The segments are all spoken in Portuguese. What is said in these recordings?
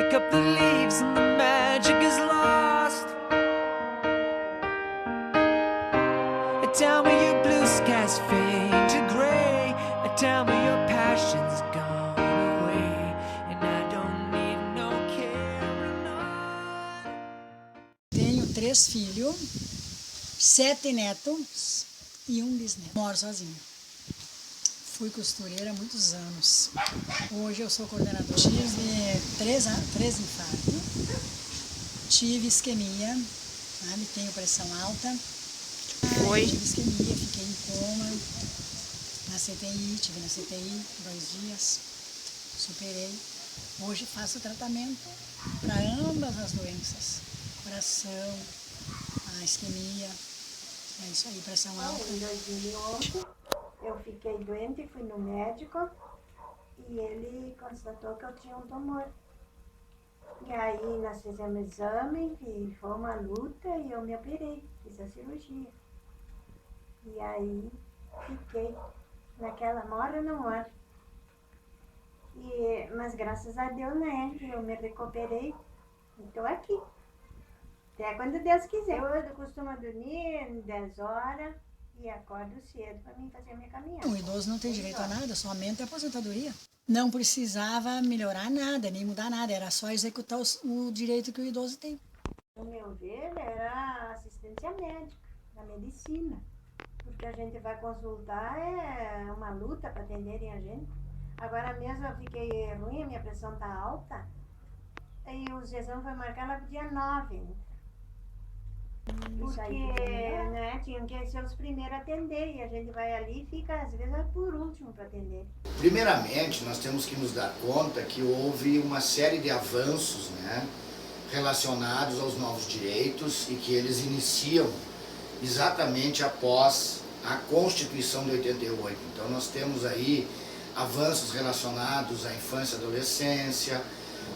shake up the leaves and the magic is lost. Tell me your blue skies fade to gray. Tell me your passion's gone away, and I don't need no carrying on. Tenho 3 filhos, 7 netos e 1 bisneto. Moro sozinha. Fui costureira há muitos anos. Hoje eu sou coordenadora. Tive 3 infartos. Tive isquemia, sabe? Tenho pressão alta. Tive isquemia, fiquei em coma. Na CTI, tive na CTI 2 dias. Superei. Hoje faço tratamento para ambas as doenças. Coração, a isquemia. É isso aí, pressão alta. Em 2011, eu fiquei doente, fui no médico e ele constatou que eu tinha um tumor. E aí nós fizemos exame e foi uma luta e eu me operei, fiz a cirurgia. E aí fiquei naquela mora ou não mora. Mas graças a Deus, né, eu me recuperei e estou aqui. Até quando Deus quiser. Eu costumo dormir 10 horas e acordo cedo para mim fazer a minha caminhada. O idoso não tem direito a nada, somente a aposentadoria. Não precisava melhorar nada, nem mudar nada, era só executar o direito que o idoso tem. No meu ver, era assistência médica, da medicina. Porque a gente vai consultar, é uma luta para atenderem a gente. Agora mesmo eu fiquei ruim, a minha pressão está alta. E o exame foi marcado lá pro dia 9. Porque né, tinham que ser os primeiros a atender. E a gente vai ali e fica, às vezes, por último para atender. Primeiramente, nós temos que nos dar conta que houve uma série de avanços, né, relacionados aos novos direitos e que eles iniciam exatamente após a Constituição de 88. Então nós temos aí avanços relacionados à infância e adolescência,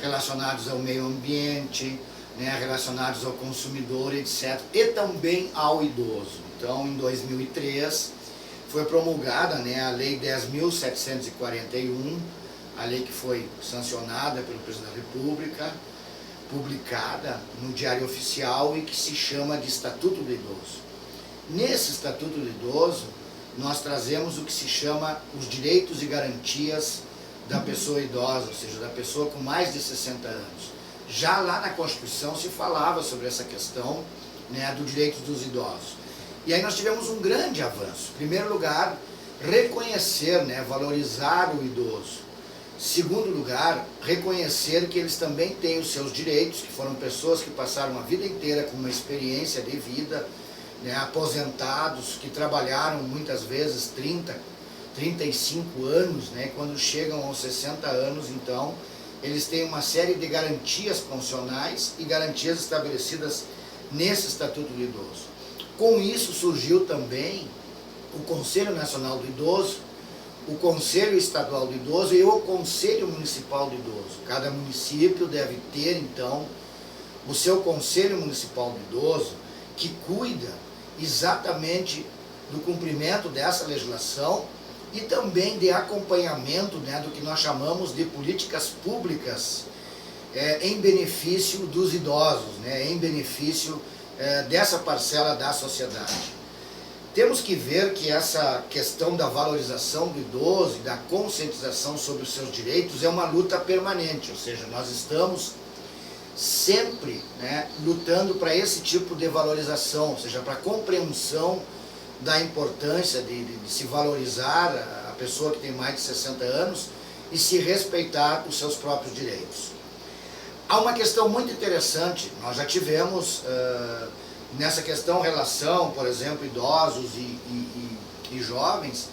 relacionados ao meio ambiente, né, relacionados ao consumidor, etc. E também ao idoso. Então em 2003 foi promulgada, né, a Lei 10.741, a lei que foi sancionada pelo Presidente da República, publicada no Diário Oficial e que se chama de Estatuto do Idoso. Nesse Estatuto do Idoso, nós trazemos o que se chama os direitos e garantias da pessoa idosa, ou seja, da pessoa com mais de 60 anos. Já lá na Constituição se falava sobre essa questão, né, do direito dos idosos. E aí nós tivemos um grande avanço. Em primeiro lugar, reconhecer, né, valorizar o idoso. Segundo lugar, reconhecer que eles também têm os seus direitos, que foram pessoas que passaram a vida inteira com uma experiência de vida, né, aposentados, que trabalharam muitas vezes 30, 35 anos, né, quando chegam aos 60 anos, então, eles têm uma série de garantias constitucionais e garantias estabelecidas nesse Estatuto do Idoso. Com isso surgiu também o Conselho Nacional do Idoso, o Conselho Estadual do Idoso e o Conselho Municipal do Idoso. Cada município deve ter, então, o seu Conselho Municipal do Idoso, que cuida exatamente do cumprimento dessa legislação e também de acompanhamento, né, do que nós chamamos de políticas públicas em benefício dos idosos, né, em benefício dessa parcela da sociedade. Temos que ver que essa questão da valorização do idoso e da conscientização sobre os seus direitos é uma luta permanente, ou seja, nós estamos sempre, né, lutando para esse tipo de valorização, ou seja, para a compreensão da importância de se valorizar a pessoa que tem mais de 60 anos e se respeitar os seus próprios direitos. Há uma questão muito interessante, nós já tivemos nessa questão relação, por exemplo, idosos e jovens,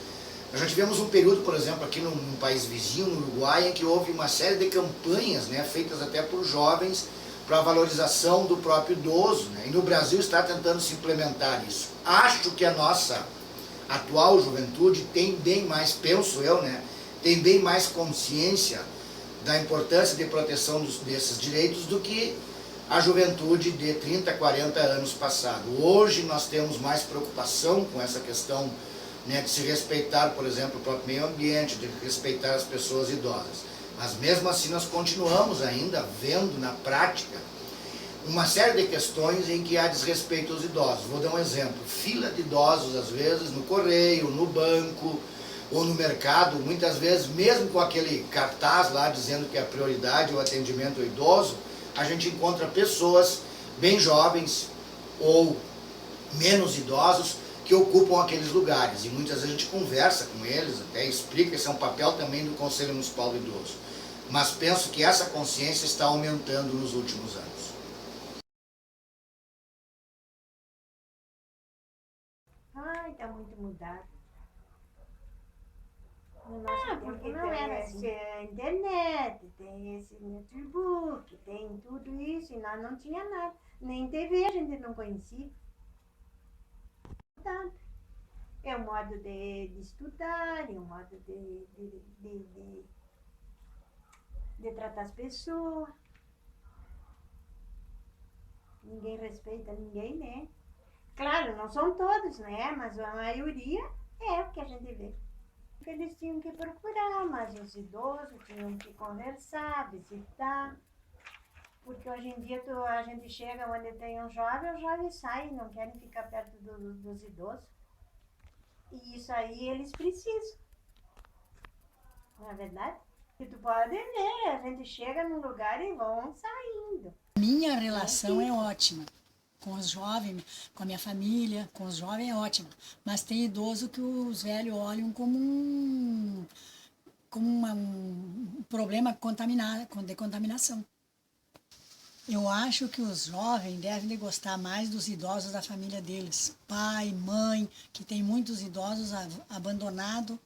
nós já tivemos um período, por exemplo, aqui num país vizinho, no Uruguai, em que houve uma série de campanhas, né, feitas até por jovens para a valorização do próprio idoso, né, e no Brasil está tentando se implementar isso. Acho que a nossa atual juventude tem bem mais, penso eu, né, tem bem mais consciência da importância de proteção desses direitos do que a juventude de 30, 40 anos passado. Hoje nós temos mais preocupação com essa questão, né, de se respeitar, por exemplo, o próprio meio ambiente, de respeitar as pessoas idosas. Mas mesmo assim nós continuamos ainda vendo na prática uma série de questões em que há desrespeito aos idosos. Vou dar um exemplo: fila de idosos, às vezes, no correio, no banco ou no mercado, muitas vezes, mesmo com aquele cartaz lá dizendo que a prioridade é o atendimento ao idoso, a gente encontra pessoas bem jovens ou menos idosos que ocupam aqueles lugares. E muitas vezes a gente conversa com eles, até explica, esse é um papel também do Conselho Municipal do Idoso. Mas penso que essa consciência está aumentando nos últimos anos. Ai, tá muito mudado. No nosso tempo não era assim. A internet, tem esse notebook, tem tudo isso, e nós não tinha nada. Nem TV a gente não conhecia. Tanto. É o modo de estudar, é o modo de tratar as pessoas. Ninguém respeita ninguém, né? Claro, não são todos, né? Mas a maioria é o que a gente vê. Eles tinham que procurar, mas os idosos tinham que conversar, visitar. Porque hoje em dia a gente chega onde tem um jovem, os jovens saem, não querem ficar perto dos idosos. E isso aí eles precisam. Não é verdade? E tu pode ver, a gente chega num lugar e vão saindo. Minha relação é ótima. Com os jovens, com a minha família, com os jovens é ótima. Mas tem idoso que os velhos olham como um problema de contaminação. Eu acho que os jovens devem de gostar mais dos idosos da família deles. Pai, mãe, que tem muitos idosos abandonados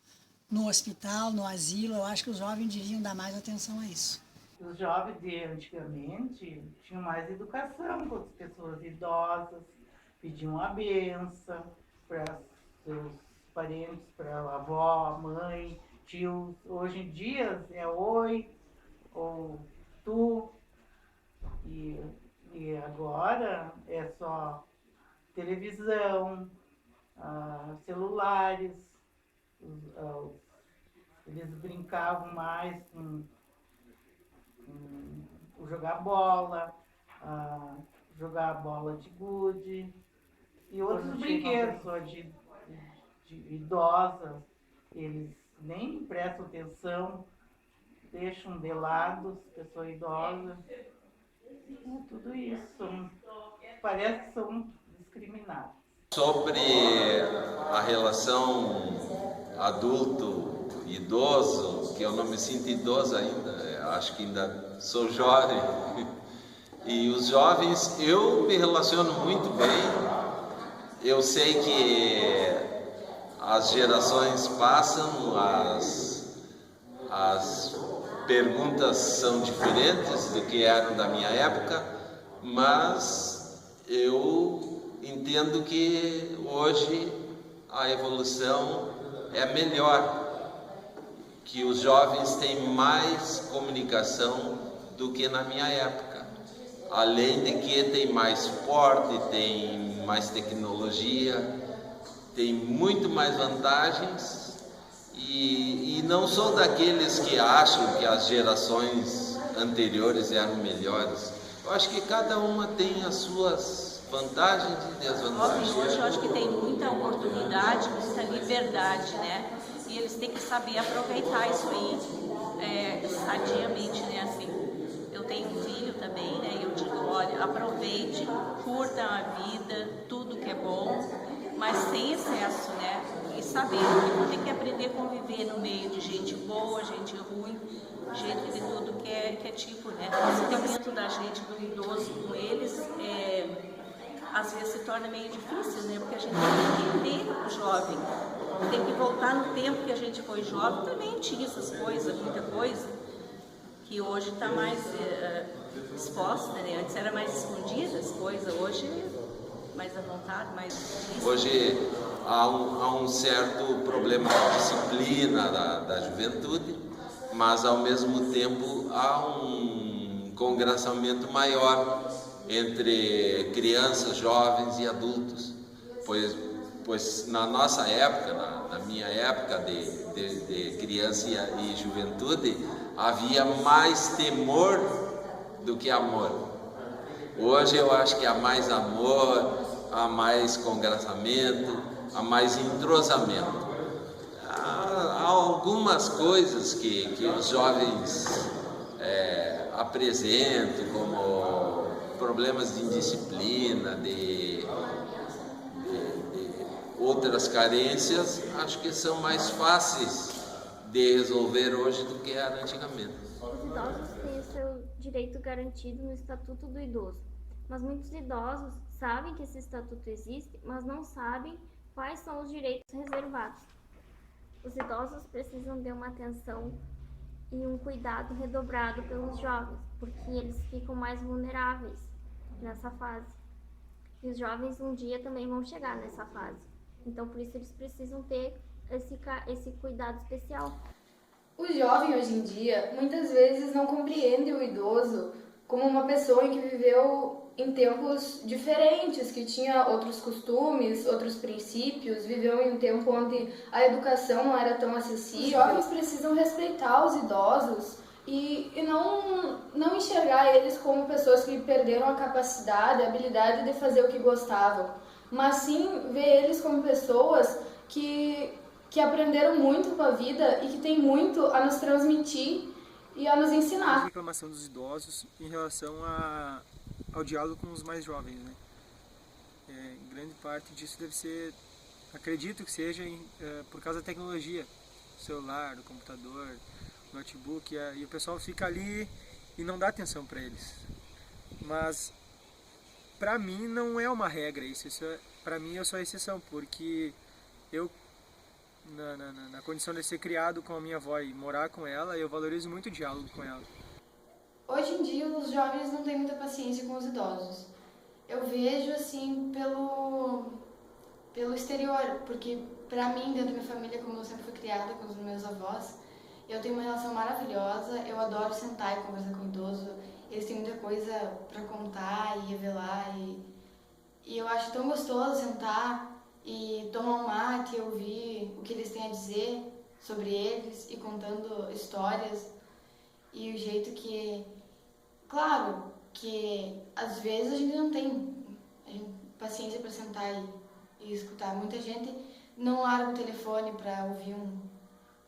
no hospital, no asilo. Eu acho que os jovens deviam dar mais atenção a isso. Os jovens de antigamente tinham mais educação com as pessoas idosas, pediam a benção para seus parentes, para a avó, mãe, tios. Hoje em dia é oi ou tu. E agora é só televisão, celulares. Eles brincavam mais com jogar bola, jogar bola de gude e outros brinquedos de idosas. Eles nem prestam atenção, deixam de lado as pessoas idosas. Tudo isso. Parece que são discriminados. Sobre a relação adulto-idoso, que eu não me sinto idoso ainda, acho que ainda sou jovem. E os jovens, eu me relaciono muito bem. Eu sei que as gerações passam, as perguntas são diferentes do que eram da minha época, mas eu entendo que hoje a evolução é melhor, que os jovens têm mais comunicação do que na minha época, além de que tem mais suporte, tem mais tecnologia, tem muito mais vantagens. E não sou daqueles que acham que as gerações anteriores eram melhores. Eu acho que cada uma tem as suas vantagens e desvantagens. Hoje eu acho que tem muita oportunidade, muita liberdade, né? E eles têm que saber aproveitar isso aí sadiamente, né? Assim, eu tenho um filho também, né? E eu digo, olha, aproveite, curta a vida, tudo que é bom, mas sem excesso, né? E saber que tem que aprender a conviver no meio de gente boa, gente ruim, gente de tudo que é tipo, né? O tratamento da gente, do idoso com eles, às vezes se torna meio difícil, né? Porque a gente tem que entender o jovem, tem que voltar no tempo que a gente foi jovem, também tinha essas coisas, muita coisa, que hoje está mais exposta, né? Antes era mais escondida as coisas, hoje mais à vontade, mais difícil. Hoje há um certo problema de disciplina da juventude, mas ao mesmo tempo há um congraçamento maior entre crianças, jovens e adultos, pois na nossa época, na minha época de criança e juventude, havia mais temor do que amor. Hoje eu acho que há mais amor, há mais congraçamento, há mais entrosamento. Há algumas coisas que os jovens apresentam, como problemas de indisciplina, de outras carências, acho que são mais fáceis de resolver hoje do que era antigamente. Os idosos têm o seu direito garantido no Estatuto do Idoso, mas muitos idosos sabem que esse estatuto existe, mas não sabem quais são os direitos reservados. Os idosos precisam de uma atenção e um cuidado redobrado pelos jovens, porque eles ficam mais vulneráveis nessa fase. E os jovens um dia também vão chegar nessa fase. Então, por isso, eles precisam ter esse cuidado especial. O jovem, hoje em dia, muitas vezes não compreende o idoso como uma pessoa que viveu em tempos diferentes, que tinha outros costumes, outros princípios, viveu em um tempo onde a educação não era tão acessível. Os jovens precisam respeitar os idosos e não enxergar eles como pessoas que perderam a capacidade, a habilidade de fazer o que gostavam, mas sim ver eles como pessoas que aprenderam muito com a vida e que têm muito a nos transmitir e a nos ensinar. A reclamação dos idosos em relação ao diálogo com os mais jovens, né? Grande parte disso deve ser, acredito que seja por causa da tecnologia, do celular, do computador, do notebook, e o pessoal fica ali e não dá atenção para eles. Mas para mim não é uma regra isso para mim eu sou a exceção, porque eu na condição de ser criado com a minha avó e morar com ela, eu valorizo muito o diálogo com ela. Hoje em dia os jovens não têm muita paciência com os idosos. Eu vejo assim pelo exterior, porque para mim, dentro da minha família, como eu sempre fui criada com os meus avós, eu tenho uma relação maravilhosa, eu adoro sentar e conversar com o idoso, eles têm muita coisa para contar e revelar, e eu acho tão gostoso sentar e tomar um mate e ouvir o que eles têm a dizer sobre eles e contando histórias, e o jeito que, claro, que às vezes a gente não tem paciência para sentar e escutar. Muita gente não larga o telefone para ouvir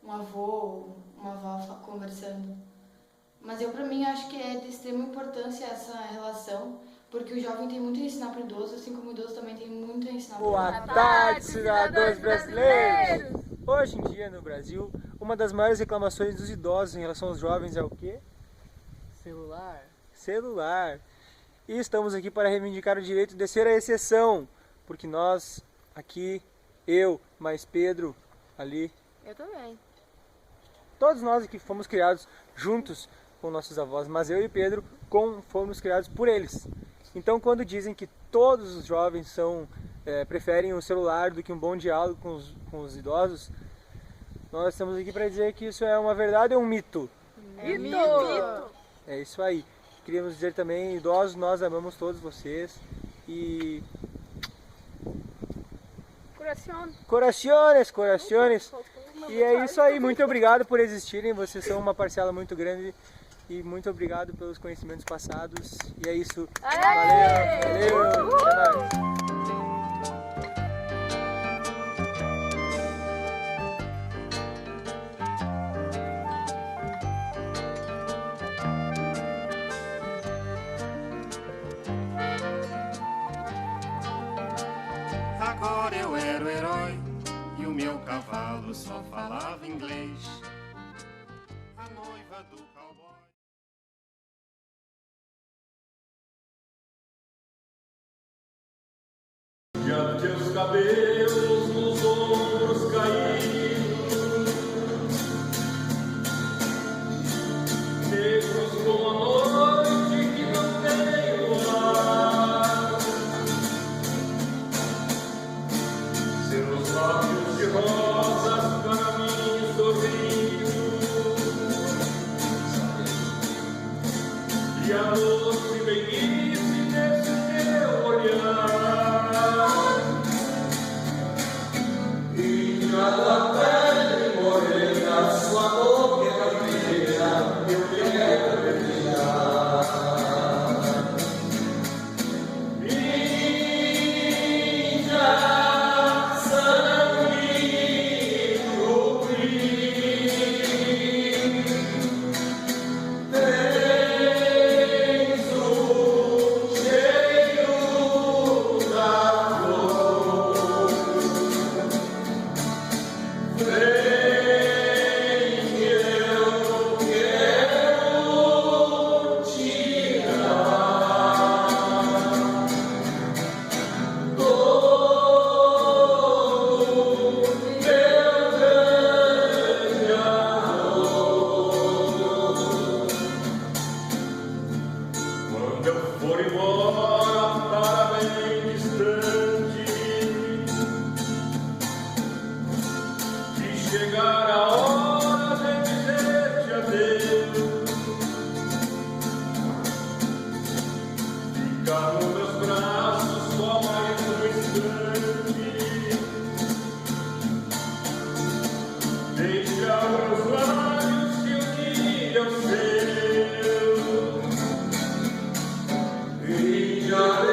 um avô ou uma avó conversando. Mas para mim, acho que é de extrema importância essa relação, porque o jovem tem muito a ensinar para o idoso, assim como o idoso também tem muito a ensinar para o Boa tarde, cidadãos brasileiros! Hoje em dia, no Brasil, uma das maiores reclamações dos idosos em relação aos jovens é o quê? Celular. E estamos aqui para reivindicar o direito de ser a exceção, porque nós, aqui, eu, mais Pedro, ali... Eu também. Todos nós aqui fomos criados juntos com nossos avós, mas eu e Pedro fomos criados por eles. Então, quando dizem que todos os jovens preferem o celular do que um bom diálogo com os idosos, nós estamos aqui para dizer que isso é uma verdade ou um mito? Mito! É isso aí. Queríamos dizer também, idosos, nós amamos todos vocês e... Corações! E é isso aí, muito obrigado por existirem, vocês são uma parcela muito grande e muito obrigado pelos conhecimentos passados. E é isso. Valeu! Até mais! Agora eu era o herói e o meu cavalo só falava inglês. A noiva do cowboy. Já teus cabelos nos ombros caídos, negros como a noite que não tem luar. Seus lábios de rosas para mim sorriam, e a doce velhice desse teu olhar. E cada pele morena, sua boca brilha. eu for embora para bem distante e chegar a hora de dizer-te adeus, ficar nos meus braços só mais um instante, deixar meus lábios se unirem aos seus. E já